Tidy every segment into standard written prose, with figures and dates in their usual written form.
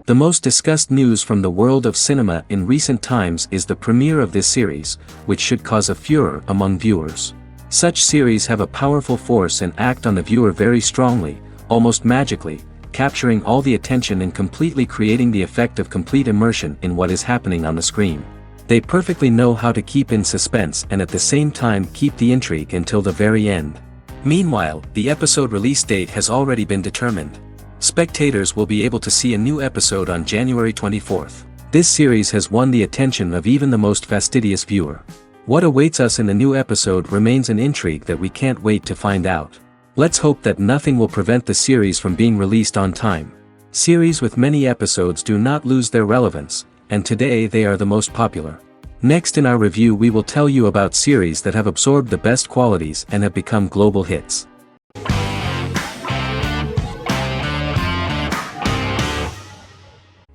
The most discussed news from the world of cinema in recent times is the premiere of this series, which should cause a furor among viewers. Such series have a powerful force and act on the viewer very strongly, almost magically, capturing all the attention and completely creating the effect of complete immersion in what is happening on the screen. They perfectly know how to keep in suspense and at the same time keep the intrigue until the very end. Meanwhile, the episode release date has already been determined. Spectators will be able to see a new episode on January 24th. This series has won the attention of even the most fastidious viewer. What awaits us in the new episode remains an intrigue that we can't wait to find out. Let's hope that nothing will prevent the series from being released on time. Series with many episodes do not lose their relevance, and today they are the most popular. Next in our review we will tell you about series that have absorbed the best qualities and have become global hits.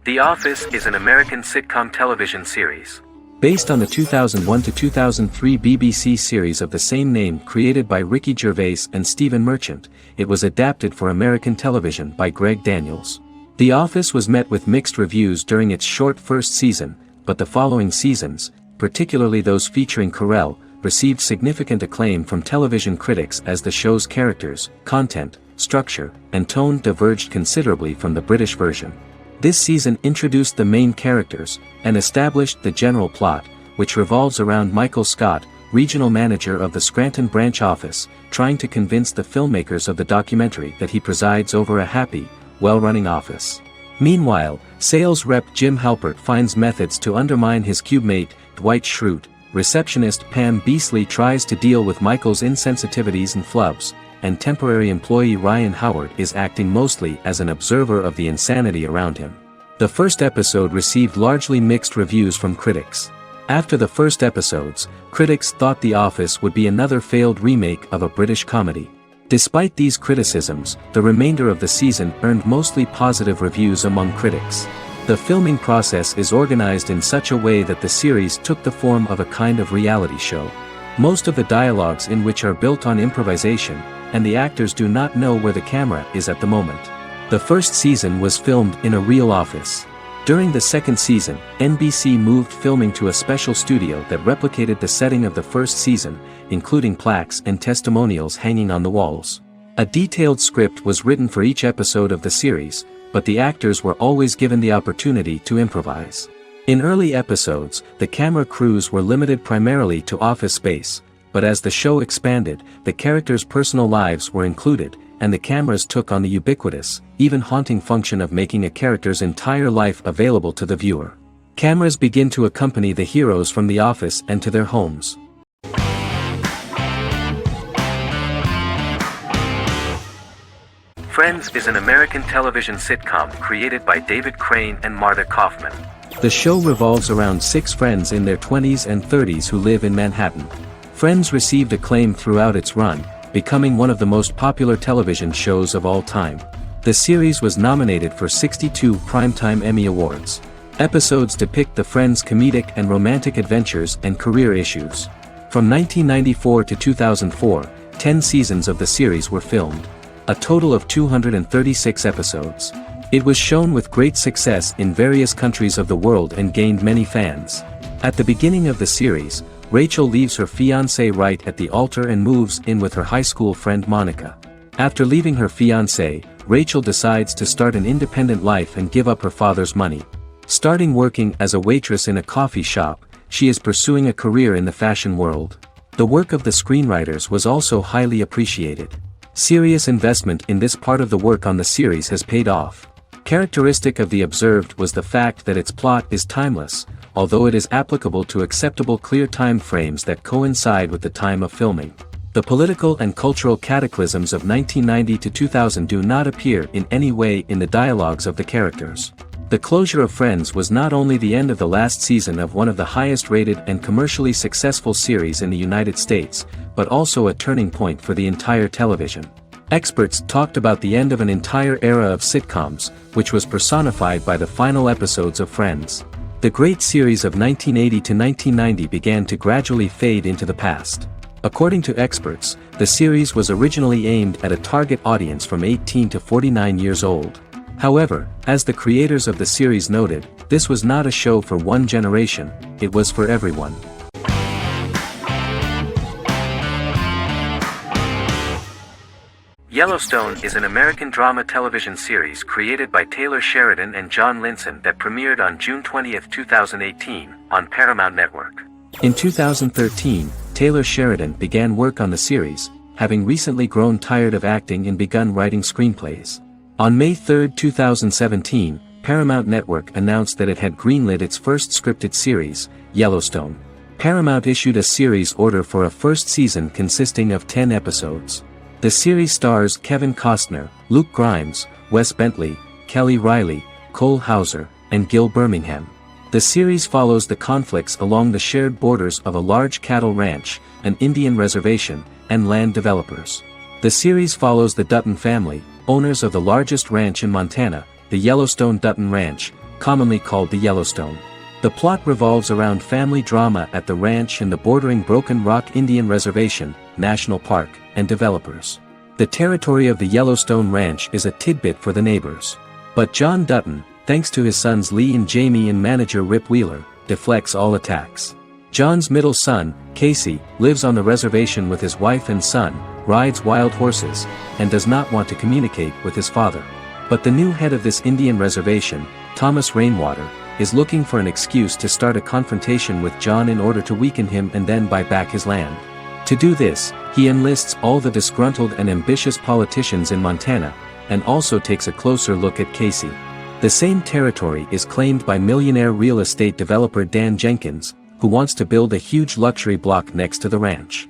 The Office is an American sitcom television series. Based on the 2001 to 2003 BBC series of the same name created by Ricky Gervais and Stephen Merchant, it was adapted for American television by Greg Daniels. The Office was met with mixed reviews during its short first season, but the following seasons, particularly those featuring Carell, received significant acclaim from television critics as the show's characters, content, structure, and tone diverged considerably from the British version. This season introduced the main characters, and established the general plot, which revolves around Michael Scott, regional manager of the Scranton branch office, trying to convince the filmmakers of the documentary that he presides over a happy, well-running office. Meanwhile, sales rep Jim Halpert finds methods to undermine his cubemate, Dwight Schrute. Receptionist Pam Beasley tries to deal with Michael's insensitivities and flubs, and temporary employee Ryan Howard is acting mostly as an observer of the insanity around him. The first episode received largely mixed reviews from critics. After the first episodes, critics thought The Office would be another failed remake of a British comedy. Despite these criticisms, the remainder of the season earned mostly positive reviews among critics. The filming process is organized in such a way that the series took the form of a kind of reality show. Most of the dialogues in which are built on improvisation, and the actors do not know where the camera is at the moment. The first season was filmed in a real office. During the second season, NBC moved filming to a special studio that replicated the setting of the first season, including plaques and testimonials hanging on the walls. A detailed script was written for each episode of the series, but the actors were always given the opportunity to improvise. In early episodes, the camera crews were limited primarily to office space, but as the show expanded, the characters' personal lives were included, and the cameras took on the ubiquitous, even haunting function of making a character's entire life available to the viewer. Cameras begin to accompany the heroes from the office and to their homes. Friends is an American television sitcom created by David Crane and Marta Kaufman. The show revolves around 6 friends in their 20s and 30s who live in Manhattan. Friends received acclaim throughout its run, becoming one of the most popular television shows of all time. The series was nominated for 62 Primetime Emmy Awards. Episodes depict the friends' comedic and romantic adventures and career issues. From 1994 to 2004, 10 seasons of the series were filmed. A total of 236 episodes. It was shown with great success in various countries of the world and gained many fans. At the beginning of the series, Rachel leaves her fiancé right at the altar and moves in with her high school friend Monica. After leaving her fiancé, Rachel decides to start an independent life and give up her father's money. Starting working as a waitress in a coffee shop, she is pursuing a career in the fashion world. The work of the screenwriters was also highly appreciated. Serious investment in this part of the work on the series has paid off. Characteristic of The Observed was the fact that its plot is timeless, although it is applicable to acceptable clear time frames that coincide with the time of filming. The political and cultural cataclysms of 1990 to 2000 do not appear in any way in the dialogues of the characters. The closure of Friends was not only the end of the last season of one of the highest-rated and commercially successful series in the United States, but also a turning point for the entire television. Experts talked about the end of an entire era of sitcoms, which was personified by the final episodes of Friends. The great series of 1980 to 1990 began to gradually fade into the past. According to experts, the series was originally aimed at a target audience from 18 to 49 years old. However, As the creators of the series noted, this was not a show for one generation, it was for everyone. Yellowstone is an American drama television series created by Taylor Sheridan and John Linson that premiered on June 20, 2018, on Paramount Network. In 2013, Taylor Sheridan began work on the series, having recently grown tired of acting and begun writing screenplays. On May 3, 2017, Paramount Network announced that it had greenlit its first scripted series, Yellowstone. Paramount issued a series order for a first season consisting of 10 episodes. The series stars Kevin Costner, Luke Grimes, Wes Bentley, Kelly Riley, Cole Hauser, and Gil Birmingham. The series follows the conflicts along the shared borders of a large cattle ranch, an Indian reservation, and land developers. The series follows the Dutton family, owners of the largest ranch in Montana, the Yellowstone Dutton Ranch, commonly called the Yellowstone. The plot revolves around family drama at the ranch and the bordering Broken Rock Indian Reservation, National Park, and developers. The territory of the Yellowstone Ranch is a tidbit for the neighbors. But John Dutton, thanks to his sons Lee and Jamie and manager Rip Wheeler, deflects all attacks. John's middle son, Casey, lives on the reservation with his wife and son, rides wild horses, and does not want to communicate with his father. But the new head of this Indian reservation, Thomas Rainwater, is looking for an excuse to start a confrontation with John in order to weaken him and then buy back his land. To do this, he enlists all the disgruntled and ambitious politicians in Montana, and also takes a closer look at Casey. The same territory is claimed by millionaire real estate developer Dan Jenkins, who wants to build a huge luxury block next to the ranch.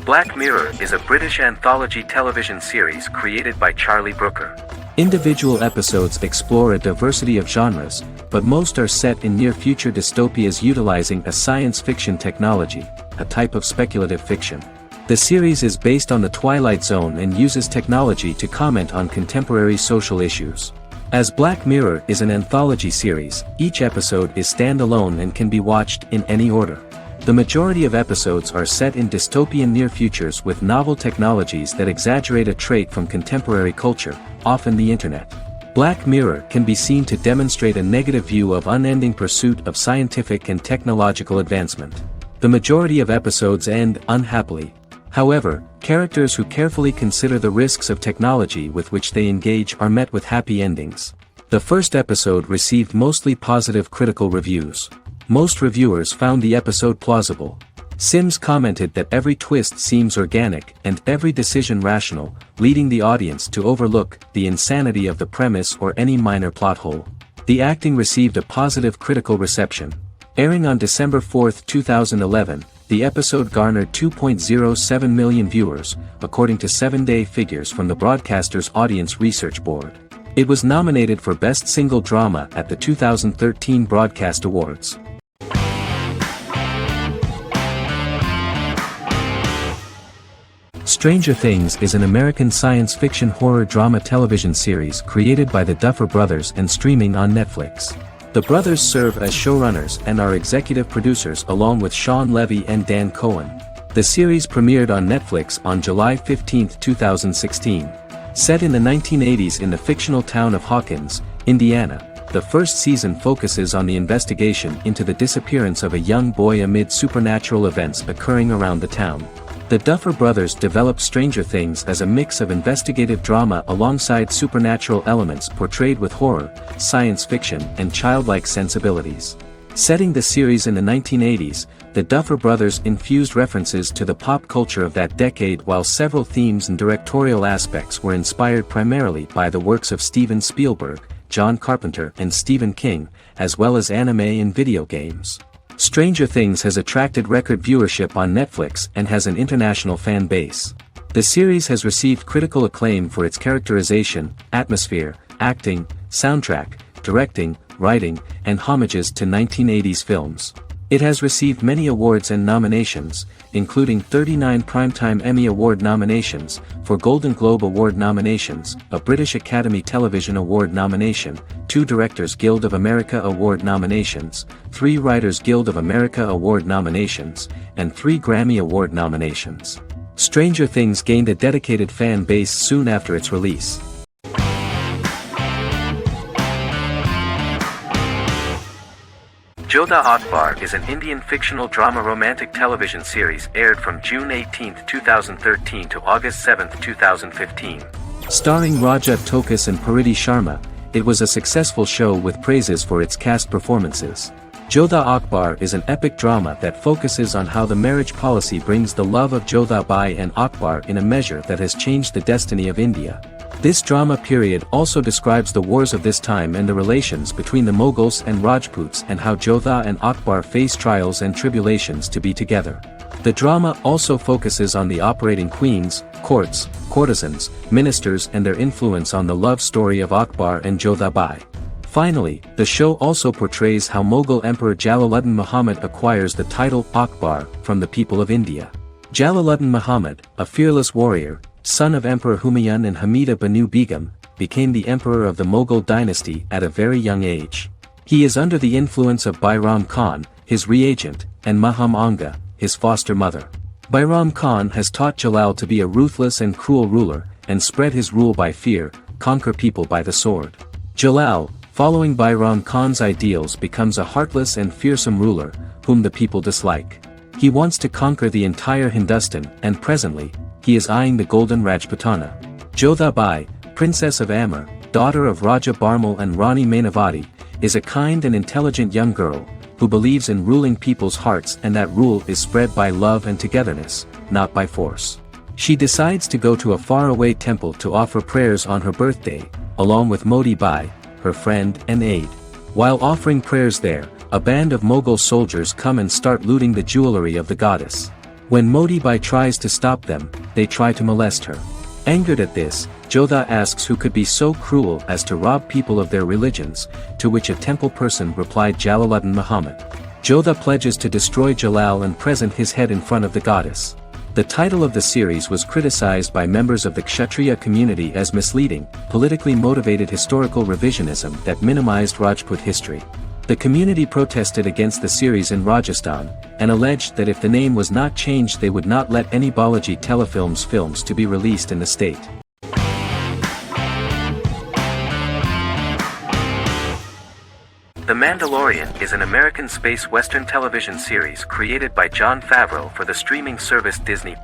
Black Mirror is a British anthology television series created by Charlie Brooker. Individual episodes explore a diversity of genres, but most are set in near-future dystopias utilizing a science fiction technology, a type of speculative fiction. The series is based on the Twilight Zone and uses technology to comment on contemporary social issues. As Black Mirror is an anthology series, each episode is standalone and can be watched in any order. The majority of episodes are set in dystopian near futures with novel technologies that exaggerate a trait from contemporary culture, often the internet. Black Mirror can be seen to demonstrate a negative view of unending pursuit of scientific and technological advancement. The majority of episodes end unhappily. However, characters who carefully consider the risks of technology with which they engage are met with happy endings. The first episode received mostly positive critical reviews. Most reviewers found the episode plausible. Sims commented that every twist seems organic and every decision rational, leading the audience to overlook the insanity of the premise or any minor plot hole. The acting received a positive critical reception. Airing on December 4, 2011, the episode garnered 2.07 million viewers, according to 7-day figures from the broadcaster's Audience Research Board. It was nominated for Best Single Drama at the 2013 Broadcast Awards. Stranger Things is an American science fiction horror drama television series created by the Duffer Brothers and streaming on Netflix. The brothers serve as showrunners and are executive producers along with Sean Levy and Dan Cohen. The series premiered on Netflix on July 15, 2016. Set in the 1980s in the fictional town of Hawkins, Indiana, the first season focuses on the investigation into the disappearance of a young boy amid supernatural events occurring around the town. The Duffer Brothers developed Stranger Things as a mix of investigative drama alongside supernatural elements portrayed with horror, science fiction, and childlike sensibilities. Setting the series in the 1980s, the Duffer Brothers infused references to the pop culture of that decade while several themes and directorial aspects were inspired primarily by the works of Steven Spielberg, John Carpenter and Stephen King, as well as anime and video games. Stranger Things has attracted record viewership on Netflix and has an international fan base. The series has received critical acclaim for its characterization, atmosphere, acting, soundtrack, directing, writing, and homages to 1980s films. It has received many awards and nominations, including 39 Primetime Emmy Award nominations, 4 Golden Globe Award nominations, a British Academy Television Award nomination, 2 Directors Guild of America Award nominations, 3 Writers Guild of America Award nominations, and 3 Grammy Award nominations. Stranger Things gained a dedicated fan base soon after its release. Jodha Akbar is an Indian fictional drama romantic television series aired from June 18, 2013 to August 7, 2015. Starring Raja Tokas and Pariti Sharma, it was a successful show with praises for its cast performances. Jodha Akbar is an epic drama that focuses on how the marriage policy brings the love of Jodha Bai and Akbar in a measure that has changed the destiny of India. This drama period also describes the wars of this time and the relations between the Mughals and Rajputs and how Jodha and Akbar face trials and tribulations to be together. The drama also focuses on the operating queens, courts, courtesans, ministers and their influence on the love story of Akbar and Jodha Bai. Finally, the show also portrays how Mughal Emperor Jalaluddin Muhammad acquires the title Akbar from the people of India. Jalaluddin Muhammad, a fearless warrior, son of Emperor Humayun and Hamida Banu Begum, became the emperor of the Mughal dynasty at a very young age. He is under the influence of Bairam Khan, his reagent, and Maham Anga, his foster mother. Bairam Khan has taught Jalal to be a ruthless and cruel ruler, and spread his rule by fear, conquer people by the sword. Jalal, following Bairam Khan's ideals, becomes a heartless and fearsome ruler, whom the people dislike. He wants to conquer the entire Hindustan, and presently, he is eyeing the Golden Rajputana. Jodha Bai, Princess of Amber, daughter of Raja Barmal and Rani Mainavati, is a kind and intelligent young girl, who believes in ruling people's hearts and that rule is spread by love and togetherness, not by force. She decides to go to a faraway temple to offer prayers on her birthday, along with Modi Bai, her friend and aide. While offering prayers there, a band of Mughal soldiers come and start looting the jewelry of the goddess. When Modi Bai tries to stop them, they try to molest her. Angered at this, Jodha asks who could be so cruel as to rob people of their religions, to which a temple person replied Jalaluddin Muhammad. Jodha pledges to destroy Jalal and present his head in front of the goddess. The title of the series was criticized by members of the Kshatriya community as misleading, politically motivated historical revisionism that minimized Rajput history. The community protested against the series in Rajasthan, and alleged that if the name was not changed they would not let any Balaji Telefilms films to be released in the state. The Mandalorian is an American space western television series created by Jon Favreau for the streaming service Disney+.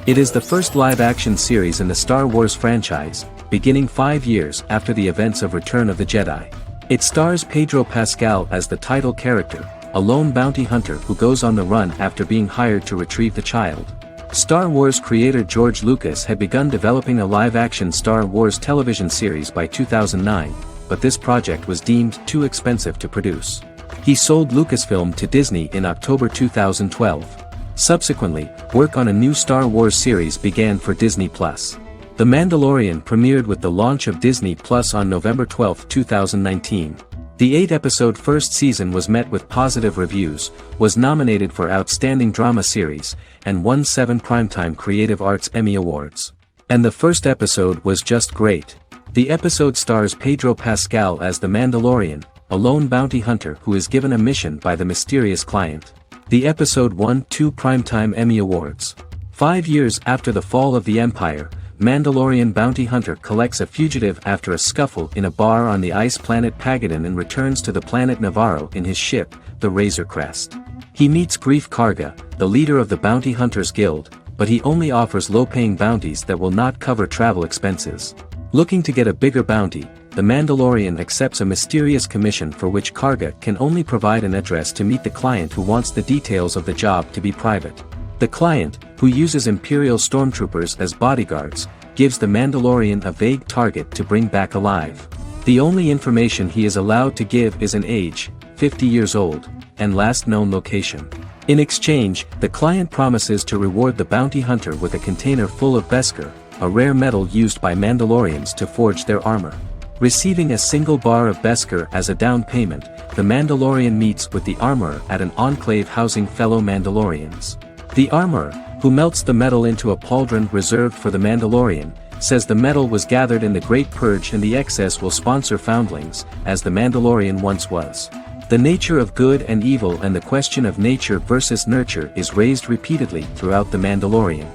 It is the first live-action series in the Star Wars franchise, beginning 5 years after the events of Return of the Jedi. It stars Pedro Pascal as the title character, a lone bounty hunter who goes on the run after being hired to retrieve the child. Star Wars creator George Lucas had begun developing a live-action Star Wars television series by 2009, but this project was deemed too expensive to produce. He sold Lucasfilm to Disney in October 2012. Subsequently, work on a new Star Wars series began for Disney+. The Mandalorian premiered with the launch of Disney Plus on November 12, 2019. The 8-episode first season was met with positive reviews, was nominated for Outstanding Drama Series, and won 7 Primetime Creative Arts Emmy Awards. And the first episode was just great. The episode stars Pedro Pascal as the Mandalorian, a lone bounty hunter who is given a mission by the mysterious client. The episode won 2 Primetime Emmy Awards. 5 years after the fall of the Empire, Mandalorian bounty hunter collects a fugitive after a scuffle in a bar on the ice planet Pagadan and returns to the planet Navarro in his ship, the Razor Crest. He meets Grief Karga, the leader of the Bounty Hunters Guild, but he only offers low-paying bounties that will not cover travel expenses. Looking to get a bigger bounty, the Mandalorian accepts a mysterious commission for which Karga can only provide an address to meet the client who wants the details of the job to be private. The client, who uses Imperial stormtroopers as bodyguards, gives the Mandalorian a vague target to bring back alive. The only information he is allowed to give is an age, 50 years old, and last known location. In exchange, the client promises to reward the bounty hunter with a container full of Beskar, a rare metal used by Mandalorians to forge their armor. Receiving a single bar of Beskar as a down payment, the Mandalorian meets with the armorer at an enclave housing fellow Mandalorians. The armorer, who melts the metal into a pauldron reserved for the Mandalorian, says the metal was gathered in the Great Purge and the excess will sponsor foundlings, as the Mandalorian once was. The nature of good and evil and the question of nature versus nurture is raised repeatedly throughout the Mandalorian.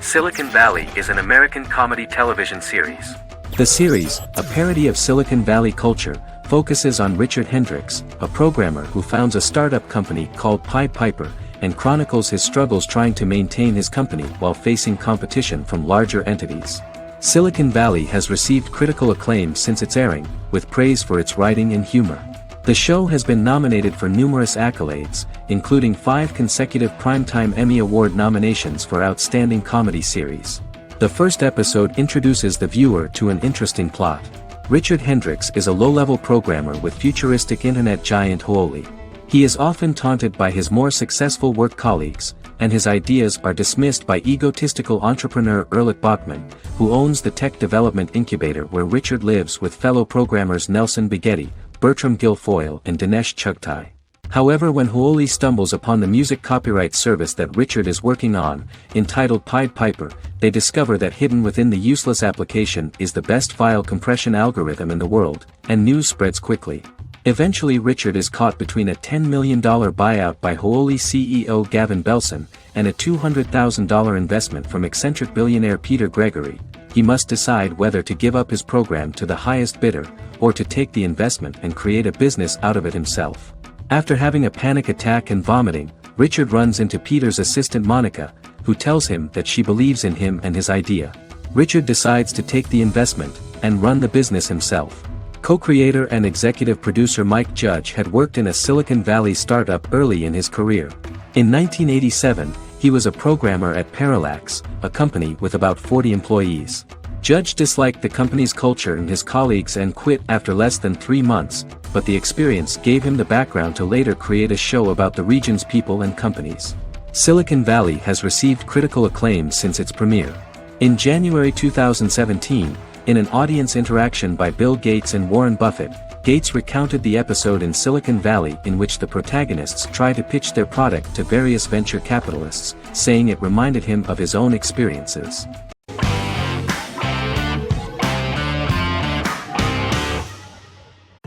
Silicon Valley is an American comedy television series. The series, a parody of Silicon Valley culture, focuses on Richard Hendricks, a programmer who founds a startup company called Pied Piper, and chronicles his struggles trying to maintain his company while facing competition from larger entities. Silicon Valley has received critical acclaim since its airing, with praise for its writing and humor. The show has been nominated for numerous accolades, including 5 consecutive Primetime Emmy Award nominations for Outstanding Comedy Series. The first episode introduces the viewer to an interesting plot. Richard Hendricks is a low-level programmer with futuristic internet giant Huoli. He is often taunted by his more successful work colleagues, and his ideas are dismissed by egotistical entrepreneur Erlich Bachman, who owns the tech development incubator where Richard lives with fellow programmers Nelson Bighetti, Bertram Guilfoyle and Dinesh Chugtai. However, when Huoli stumbles upon the music copyright service that Richard is working on, entitled Pied Piper, they discover that hidden within the useless application is the best file compression algorithm in the world, and news spreads quickly. Eventually Richard is caught between a $10 million buyout by Huoli CEO Gavin Belson, and a $200,000 investment from eccentric billionaire Peter Gregory. He must decide whether to give up his program to the highest bidder, or to take the investment and create a business out of it himself. After having a panic attack and vomiting, Richard runs into Peter's assistant Monica, who tells him that she believes in him and his idea. Richard decides to take the investment, and run the business himself. Co-creator and executive producer Mike Judge had worked in a Silicon Valley startup early in his career. In 1987, he was a programmer at Parallax, a company with about 40 employees. Judge disliked the company's culture and his colleagues and quit after less than 3 months, but the experience gave him the background to later create a show about the region's people and companies. Silicon Valley has received critical acclaim since its premiere. In January 2017, in an audience interaction by Bill Gates and Warren Buffett, Gates recounted the episode in Silicon Valley in which the protagonists try to pitch their product to various venture capitalists, saying it reminded him of his own experiences.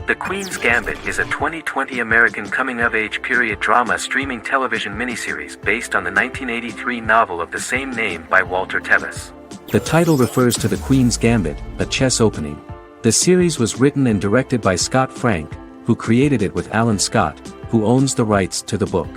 The Queen's Gambit is a 2020 American coming-of-age period drama streaming television miniseries based on the 1983 novel of the same name by Walter Tevis. The title refers to the Queen's Gambit, a chess opening. The series was written and directed by Scott Frank, who created it with Alan Scott, who owns the rights to the book.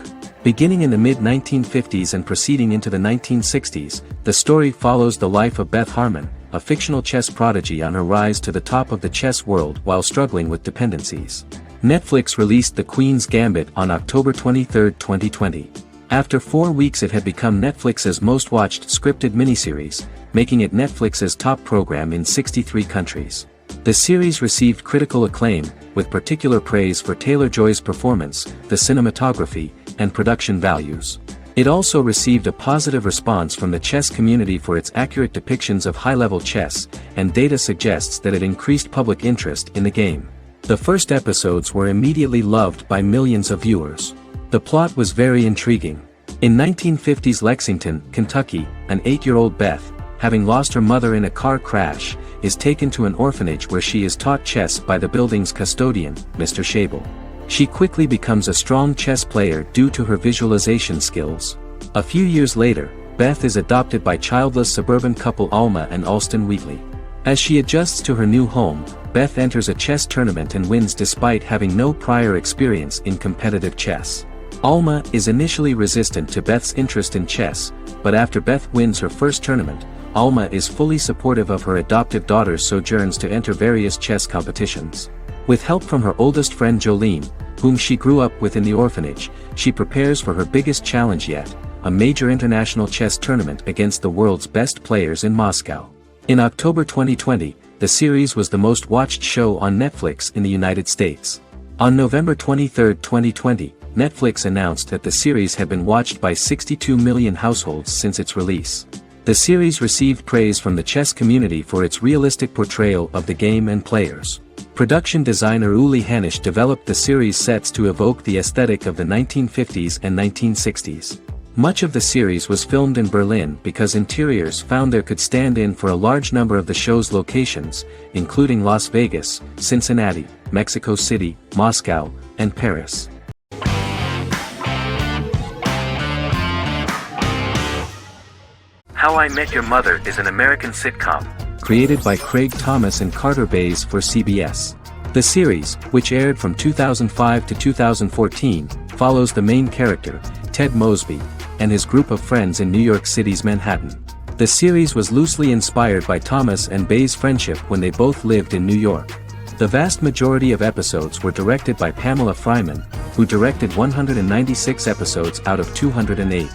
Beginning in the mid-1950s and proceeding into the 1960s, the story follows the life of Beth Harmon, a fictional chess prodigy on her rise to the top of the chess world while struggling with dependencies. Netflix released The Queen's Gambit on October 23, 2020. After 4 weeks it had become Netflix's most watched scripted miniseries, making it Netflix's top program in 63 countries. The series received critical acclaim, with particular praise for Taylor-Joy's performance, the cinematography, and production values. It also received a positive response from the chess community for its accurate depictions of high-level chess, and data suggests that it increased public interest in the game. The first episodes were immediately loved by millions of viewers. The plot was very intriguing. In 1950s Lexington, Kentucky, an 8-year-old Beth, having lost her mother in a car crash, is taken to an orphanage where she is taught chess by the building's custodian, Mr. Schabel. She quickly becomes a strong chess player due to her visualization skills. A few years later, Beth is adopted by childless suburban couple Alma and Alston Wheatley. As she adjusts to her new home, Beth enters a chess tournament and wins despite having no prior experience in competitive chess. Alma is initially resistant to Beth's interest in chess, but after Beth wins her first tournament, Alma is fully supportive of her adoptive daughter's sojourns to enter various chess competitions. With help from her oldest friend Jolene, whom she grew up with in the orphanage, she prepares for her biggest challenge yet, a major international chess tournament against the world's best players in Moscow. In October 2020, the series was the most watched show on Netflix in the United States. On November 23, 2020, Netflix announced that the series had been watched by 62 million households since its release. The series received praise from the chess community for its realistic portrayal of the game and players. Production designer Uli Hanisch developed the series' sets to evoke the aesthetic of the 1950s and 1960s. Much of the series was filmed in Berlin because interiors found there could stand in for a large number of the show's locations, including Las Vegas, Cincinnati, Mexico City, Moscow, and Paris. How I Met Your Mother is an American sitcom, created by Craig Thomas and Carter Bays for CBS. The series, which aired from 2005 to 2014, follows the main character, Ted Mosby, and his group of friends in New York City's Manhattan. The series was loosely inspired by Thomas and Bays' friendship when they both lived in New York. The vast majority of episodes were directed by Pamela Fryman, who directed 196 episodes out of 208.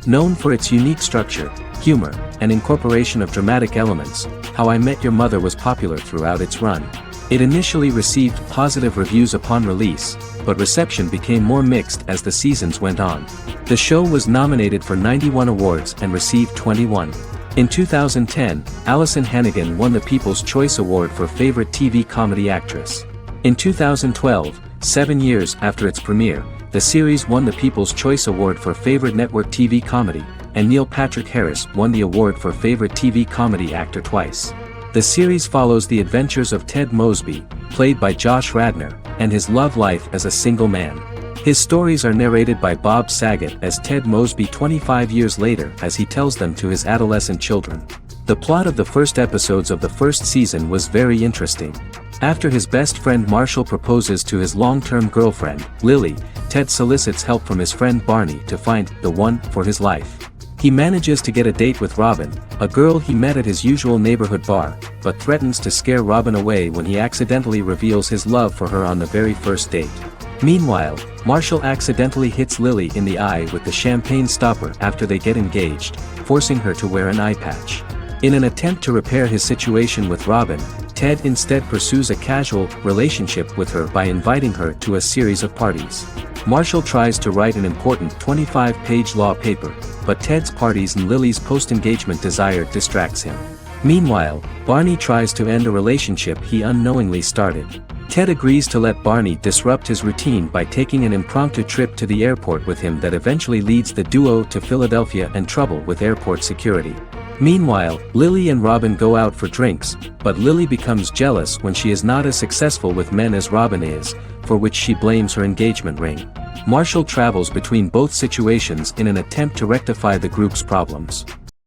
Known for its unique structure, humor, and incorporation of dramatic elements, How I Met Your Mother was popular throughout its run. It initially received positive reviews upon release, but reception became more mixed as the seasons went on. The show was nominated for 91 awards and received 21. In 2010, Allison Hannigan won the People's Choice Award for Favorite TV Comedy Actress. In 2012, 7 years after its premiere, the series won the People's Choice Award for Favorite Network TV Comedy, and Neil Patrick Harris won the award for Favorite TV Comedy Actor twice. The series follows the adventures of Ted Mosby, played by Josh Radnor, and his love life as a single man. His stories are narrated by Bob Saget as Ted Mosby 25 years later as he tells them to his adolescent children. The plot of the first episodes of the first season was very interesting. After his best friend Marshall proposes to his long-term girlfriend, Lily, Ted solicits help from his friend Barney to find the one for his life. He manages to get a date with Robin, a girl he met at his usual neighborhood bar, but threatens to scare Robin away when he accidentally reveals his love for her on the very first date. Meanwhile, Marshall accidentally hits Lily in the eye with the champagne stopper after they get engaged, forcing her to wear an eye patch. In an attempt to repair his situation with Robin, Ted instead pursues a casual relationship with her by inviting her to a series of parties. Marshall tries to write an important 25-page law paper, but Ted's parties and Lily's post-engagement desire distracts him. Meanwhile, Barney tries to end a relationship he unknowingly started. Ted agrees to let Barney disrupt his routine by taking an impromptu trip to the airport with him that eventually leads the duo to Philadelphia and trouble with airport security. Meanwhile, Lily and Robin go out for drinks, but Lily becomes jealous when she is not as successful with men as Robin is, for which she blames her engagement ring. Marshall travels between both situations in an attempt to rectify the group's problems.